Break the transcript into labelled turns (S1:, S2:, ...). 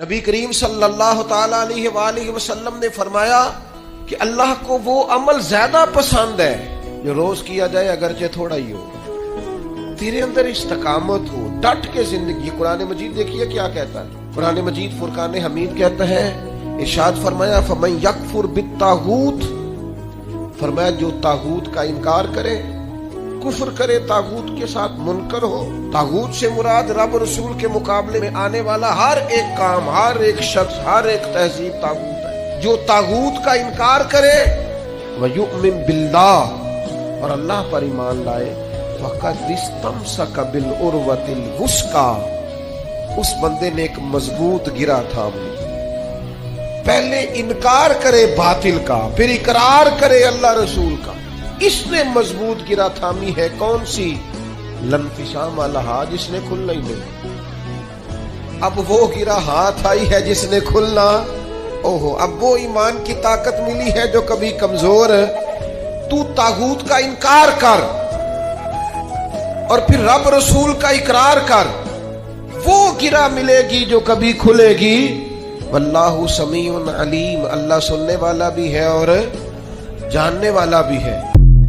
S1: نبی کریم صلی اللہ تعالی علیہ وآلہ وسلم نے فرمایا کہ اللہ کو وہ عمل زیادہ پسند ہے جو روز کیا جائے اگرچہ تھوڑا ہی ہو، تیرے اندر استقامت ہو، ڈٹ کے زندگی۔ قرآن مجید دیکھیے کیا کہتا ہے، قرآن مجید فرقان حمید کہتا ہے، ارشاد فرمایا فَمَن يَكْفُرْ بِالطَّاغُوتِ، فرمایا جو طاغوت کا انکار کرے، کفر کرے، طاغوت کے ساتھ منکر ہو۔ طاغوت سے مراد رب رسول کے مقابلے میں آنے والا ہر ایک کام، ہر ایک شخص، ہر ایک تہذیب طاغوت ہے۔ جو طاغوت کا انکار کرے وَيُؤْمِن بِاللَّهِ، اور اللہ پر ایمان لائے، فَقَدِ اسْتَمْسَكَ بِالْعُرْوَةِ الْوُثْقَىٰ، اس بندے نے ایک مضبوط گرہ تھام لی۔ پہلے انکار کرے باطل کا، پھر اقرار کرے اللہ رسول کا، اس نے مضبوط گرہ تھامی ہے۔ کون سی؟ لنفسام لہا، جس نے کھلنا ہی نہیں۔ اب وہ گرہ ہاتھ آئی ہے جس نے کھلنا، اوہو، اب وہ ایمان کی طاقت ملی ہے جو کبھی کمزور ہے۔ تو طاغوت کا انکار کر اور پھر رب رسول کا اقرار کر، وہ گرہ ملے گی جو کبھی کھلے گی۔ واللہ سمیع علیم، اللہ سننے والا بھی ہے اور جاننے والا بھی ہے۔